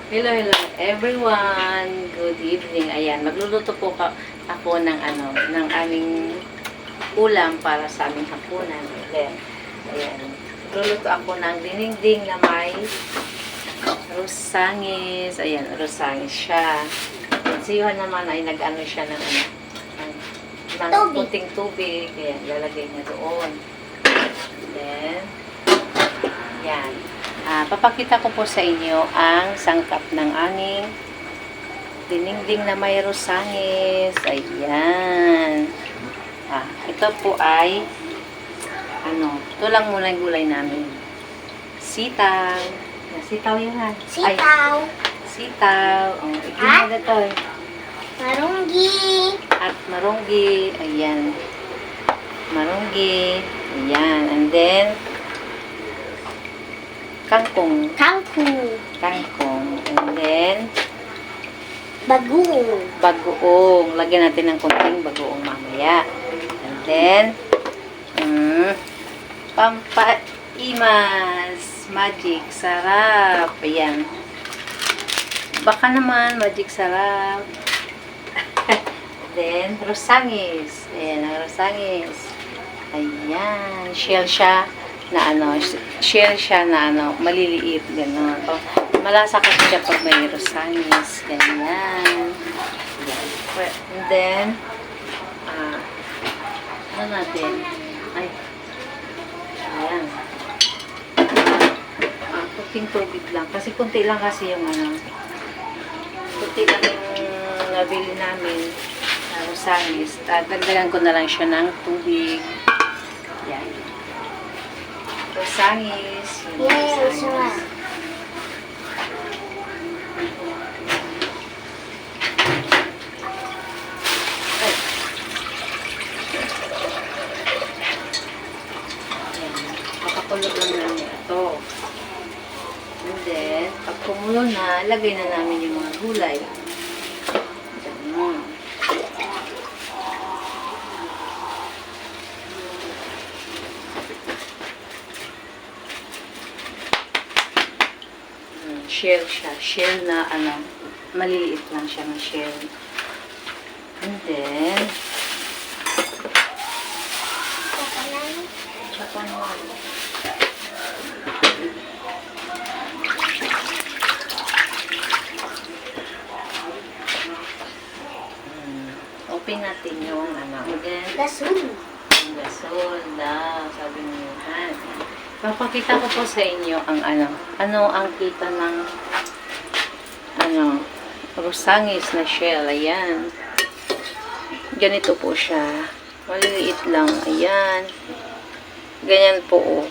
Hello, hello everyone. Good evening. Ayan, magluluto po ako ng ng aming ulam para sa aming hapunan. Ayan. Magluluto ako ng dinding na may rusangis. Ayan, rusangis siya. Si Johan naman ay nag-ano siya ng puting tubig. Ayan, lalagay niya doon. Then, ayan. Papakita ko po sa inyo ang sangkap ng aming dininding na may rusangis. Ayan. Ito po ay ito lang muna yung gulay namin. Sitaw. Sitaw yan ha. Sitaw. Sitaw. Igin na ito. Marunggi. At marunggi. Ayan. Marunggi. Ayan. And then, kangkong. Kangkong. Kangkong. And then, Bagoong. bagoong. Lagyan natin ng konting bagoong mamaya. And then, pampaimas. Magic. Sarap. Ayan. Baka naman, magic sarap. Then, rusangis. Ayan, ang rusangis. Ayan. Shell siya na maliliit, gano'n. Malasa kasi siya pag may rusangis, ganyan. And then, natin? Ay, ayan. Kunting tubig lang. Kasi kunti lang kasi yung kunti lang yung nabili namin na rusangis. Dagdagan ko na lang siya ng tubig. Ayan. Rusangis. Yes, wow. Makakulo lang namin ito. And then, pag kumulo na, lagay na namin yung mga gulay. Ganun. Shell siya. Shell na maliliit lang siya na shell. And then, chapanon. Open natin yung then, Gasol. gasol daw, sabi niyo. Papakita ko po sa inyo ang ang kita ng rusangis na shell. Ayan. Ganito po siya. Maliliit lang. Ayan. Ganyan po, oh.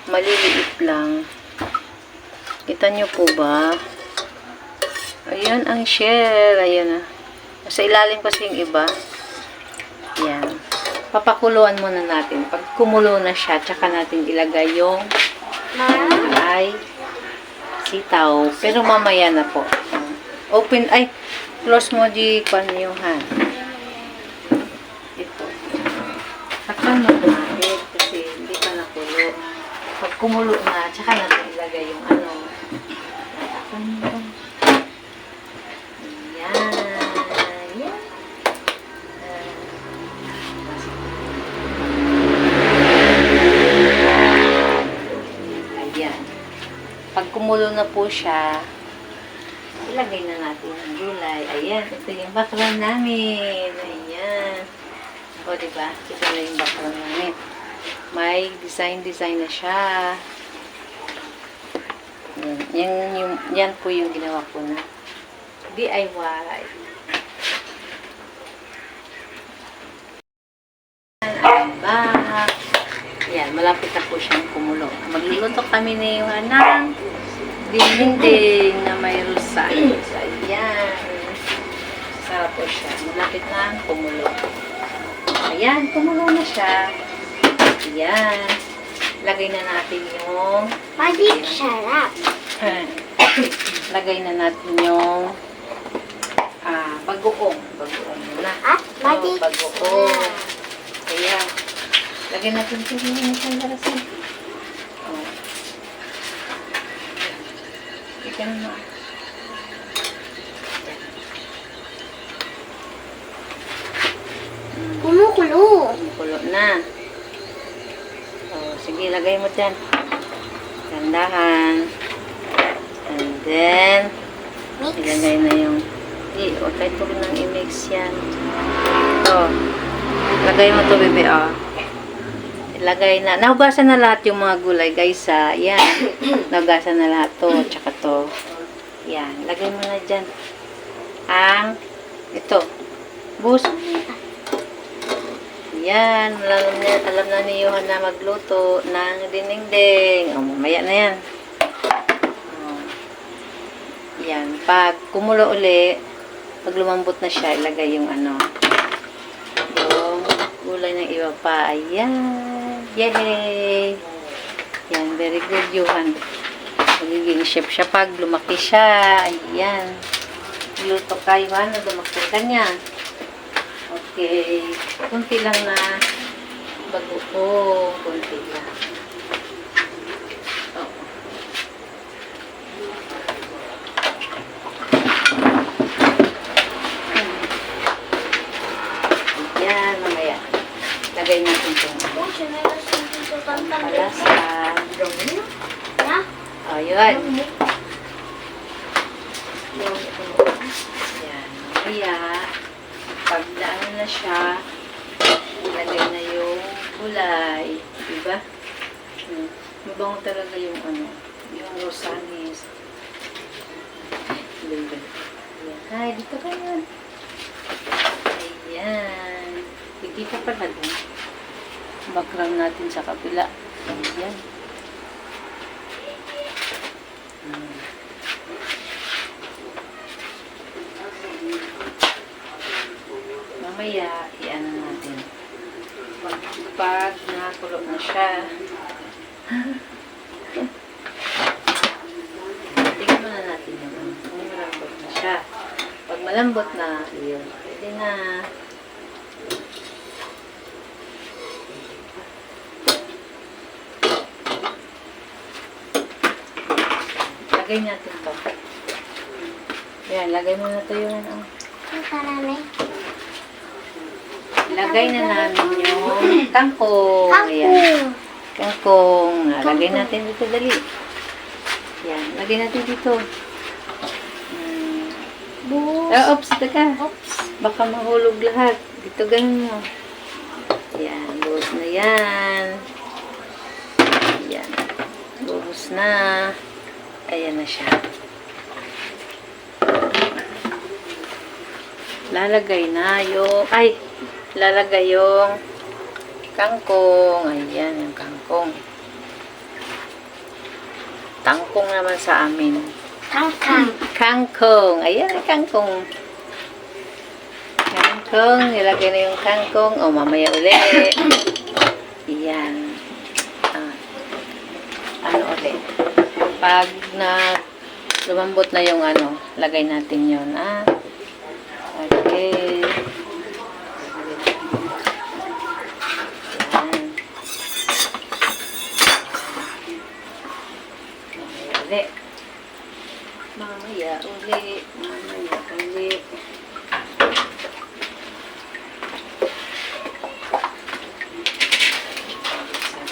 Maliliit lang. Kita nyo po ba? Ayan ang shell. Ayan. Sa ilalim kasi yung iba. Ayan. Papakuluan muna natin. Pag kumulo na siya, tsaka natin ilagay yung ay sitaw. Pero mamaya na po. Open, close mo di kwan yung hand. Ito. Takpan mo natin kasi hindi pa nakulo. Pag kumulo na, tsaka natin ilagay yung takpan mo. Ayan. Pag kumulo na po siya, ilagay na natin ang gulay. Ayan, ito yung background namin. Ayan. O, diba? Ito na yung background namin. May design na siya. Yan po yung ginawa ko na DIY. Ang back. Ayan, malapit na po siyang kumulo. Magluluto kami ni Johan ng dinding na may rusangis. Ayan. Sarap po siya. Malapit na kumulo. Ayan, kumulo na siya. Ayan. Lagay na natin yung Magic sarap. lagay na natin yung bagoong. Bagoong muna. Magic bagoong. sarap. Ayan. Lagyan natin ito yung isang larasin. Chicken mo. Kumukulo. Kulo na. Oh, sige, lagay mo dyan. Gandahan. And then, Mix. ilagay na yung... Huwag kayo tuloy nang i-mix yan. Ito. Lagay mo to, bebe, oh. Ilagay na. Nahugasan na lahat yung mga gulay, guys, ha. Yan. Nahugasan na lahat to. Tsaka to. Yan. Lagay mo na dyan. Ito. Bus. Yan. Alam na ni Johan na magluto ng dinding-ding. O, mamaya na yan. O. Yan. Pag kumulo uli, pag lumambot na siya, ilagay yung ano. Yung gulay ng iba pa. Ayan. Yay! Yan. Very good, Johan. Magiging chef siya pag lumaki siya. Ayan. Luto ka, Johan, na lumaki ka niya. Okay. Kunti lang na bago ko. Kunti lang. Oh. Ayan, mamaya. Lagay natin itong palasa. Oh, yun. Ayan, mamaya. Pag naano na siya, ilagay na yung gulay. Diba? Mabango talaga yung ano, yung rosanis. Ayan. Hi, dito ka yan. Ayan. Hindi pa pala dun. Background natin sa kabila. Ayan. Mamaya, i-ano natin. Pag nakulo na siya, tingnan muna natin yung malambot na siya. Pag malambot na, yun, pwede na. Lagay natin to. Yan, lagay mo na to yung ano. Lagay na namin yung kangkong. Ayan. Kangkong. Lagay natin dito, dali. Yan. Lagay natin dito. Oops, teka. Baka mahulog lahat. Dito ganun mo. Yan. Buhos na yan. Yan. Buhos na. Ayan na siya. Lalagay na yung... lalagay yung kangkong. Ayan, yung kangkong. Tangkong naman sa amin. Kangkong. Ayan, kangkong. Kangkong. Nilagay na yung kangkong. O, mamaya ulit. Ayan. Ano ulit? Pag na lumambot na yung ano, lagay natin yun. Okay. Mamaya uli.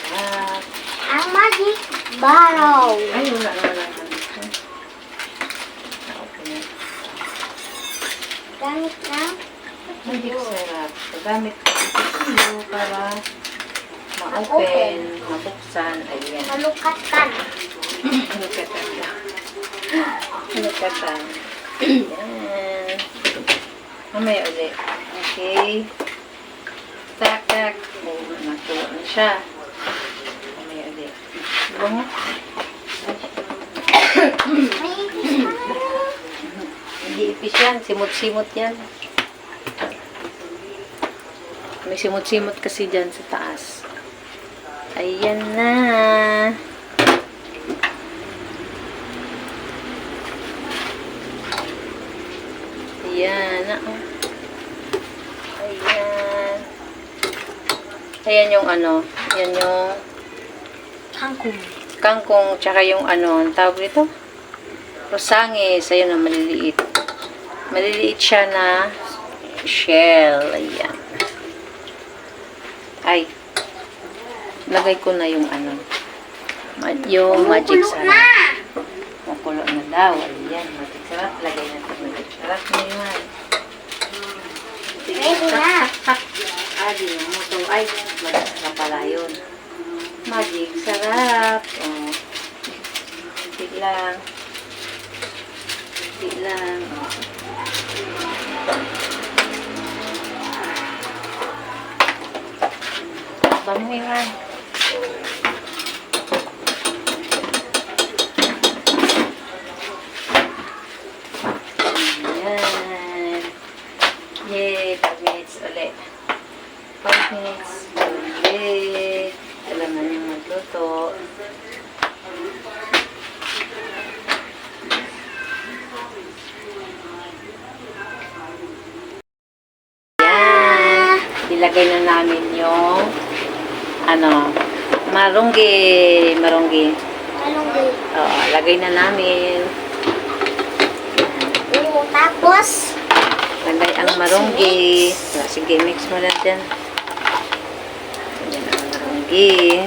Sarap. Ang magic bottle. Ay, wala. Okay. Gamit na. Magic sarap. Gamit ko ito para ma-open, mabuksan. Ayan. Malukatan. Lukatan. Ayan. Mamaya ulit. Okay. Tak. Oh, natuwa na siya. Mamaya ulit. Bango. May ipis pa. Hindi ipis yan. Simot-simot yan. May simot-simot kasi dyan sa taas. Ayan na. Ayan. Ayan. Ayan yung ano. Ayan yung Kangkong. kangkong. Tsaka yung ano. Ang tawag dito? Rosangis. Ayun na, maliliit. Maliliit siya na shell. Ayan. Ay. Lagay ko na yung ano. Yung magic sarap. Makulo na daw. Ayan, magic sarap. Lagay natin magic sarap na yun. Ready na. Di mo to. Ay, magic sarap pala yun. Magic sarap. Oh. Hindi lang. Hindi lang. Bamuhin. Ayan. Yay, 5 minutes ulit. 5 minutes ulit. Kailangan nyo magluto. Ayan. Ilagay na namin yung ano, marunggi. Marunggi. Malunggay. Oo, lagay na namin. Oo, tapos, Lagay ang marunggi. Sige, mix mo na dyan. Ayan ang marunggi.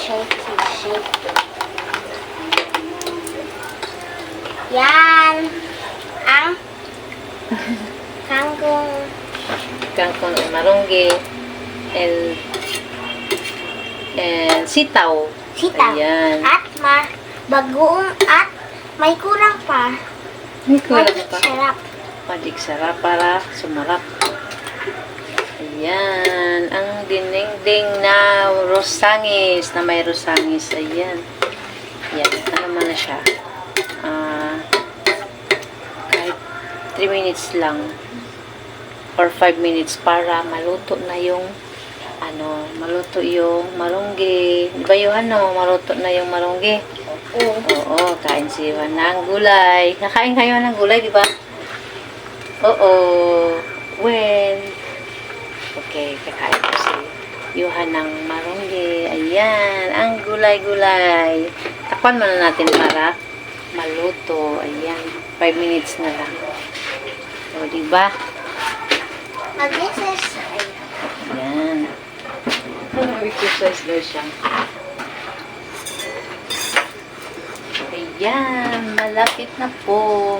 shake, shake, shake. Yan. Ang kangkong Kangkong and marunggi. And sitaw. sitaw. Ayan. At bagoong at may kurang pa. Magic sarap. Magic sarap para sumarap. Ayan. Ang dinding na rosangis. Na may rosangis. Ayan. Ayan. Ano man na siya. Kahit 3 minutes lang. Or 5 minutes para maluto na yung ano, maluto yung marunggi. Di ba yung ano, maluto na yung marunggi? Oo. Oo, kain si Juan ng gulay. Kakain kayo ng gulay, di ba? Oo. When? Okay, kakain ko si Johan ng marunggi. Ayan, ang gulay-gulay. Takpan muna natin para maluto. Ayan, 5 minutes na lang. O, di ba? Mag-exercise. Ayan. Exercise daw siya. Ayan, malapit na po.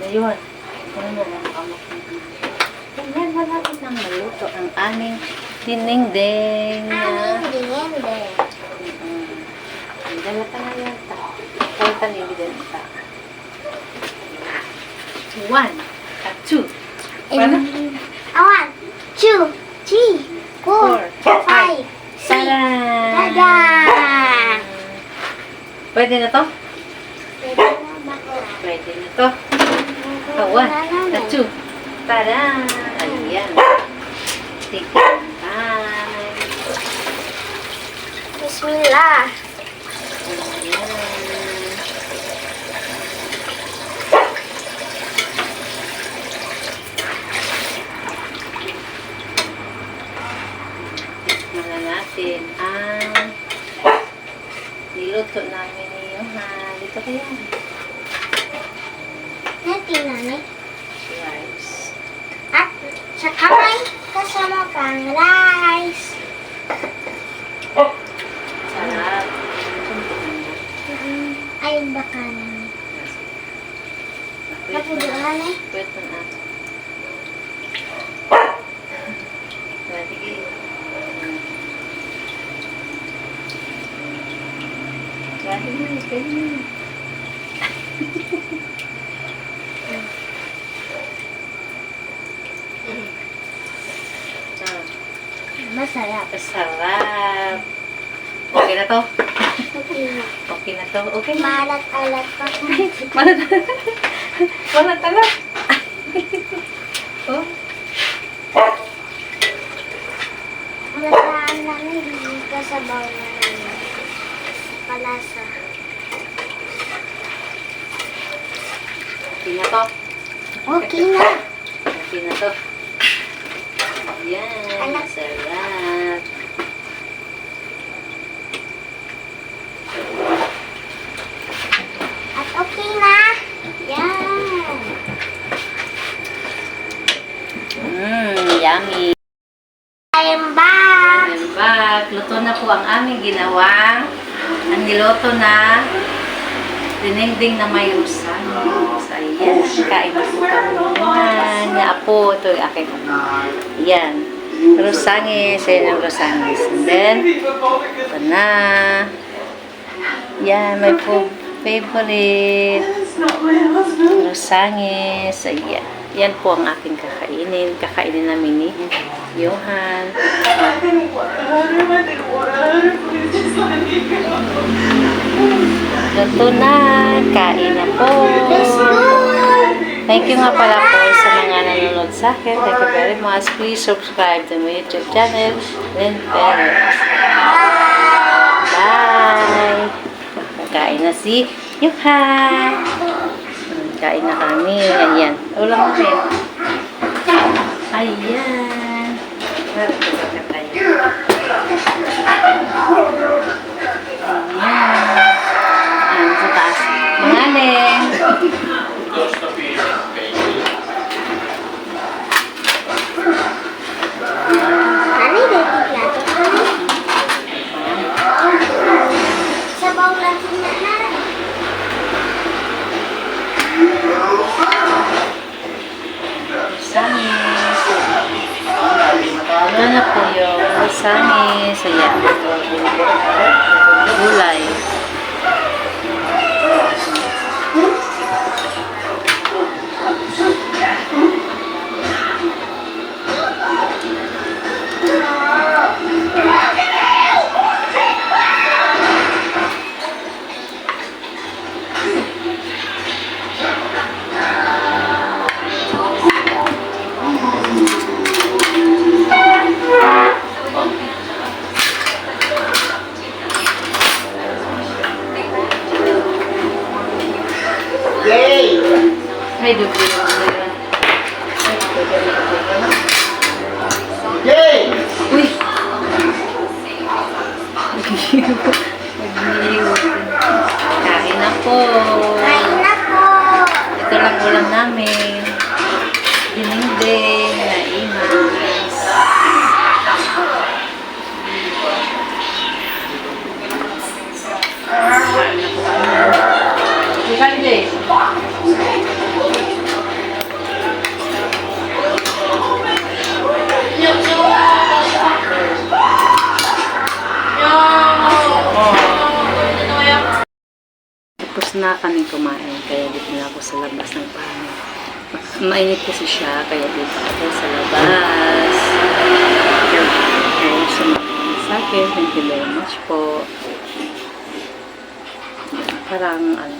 Ayun. Ano mo lang kamok nito? Ayan, malapit nang maluto ang aming dinengdeng. Aming dinengdeng. Ang dala pa na yata. Ang tanig din ita. 1 at 2. Paano? 1, 2, 3, 4, 5, 6. Tada! Tada! Pwede na to? Pwede na bakla. Pwede na to. 1 at 2. Tada! Ayan. Take your time. Bismillah. Ayan. Tikman na natin ang niluto namin ni Johan. Dito kaya. Natin namin. Rice. At sa kamay, kasama pang rice. Sarap. Ayun ba kanan? Napuduhan eh. Pwede na. Sige. Pwede na. Pwede na. Masarap. Sarap. Okay na to? Okay na. Okay na to? Okay na. Malat-alat pa. Walang talat. Oh. Malasaan namin hindi kasabaw na palasa. Okay na to? Okay na. Okay na to. Yan, masarap. At okay na. Yan. Yummy. I'm back. I'm back. Luto na po ang aming ginawang ang niloto na dinengding na may rusangis. Ayan, kain na po kami. Ayan, nga po. Ito yung aking. Ayan. Rusangis. Ayan ang rusangis. And then, ito na. Yan, my favorite. Rusangis. Ayan. Yan po ang aking kakainin. Kakainin namin ni Johan. Luto na. Kain na po. Thank you nga pala po sa mga nanonood sa akin. Thank you very much. Please subscribe to my YouTube channel. Lynn Perez. Bye! Kain na si Johan. Kain na kami. Ayan. Ulam namin. Ayan. Ayan. Ayan. Sa taas. Mangaling. Ano yung plato? Sabaw lang na na. Sangis. Ano na po yung sangis. Ayan. Gulay. Ay, dubi yung yun. Yay! Uy! Mag-iiw. Kain na po. Kain na po. Ito lang ulam namin. Dininding na imas. Kain na po kami. Ikaw din. Tapos na kami kumain, kaya dito na ako sa labas ng bahay. Mainit kasi siya, kaya dito ako sa labas. Kaya sumakin sa akin. Thank you very much po. Parang, ano,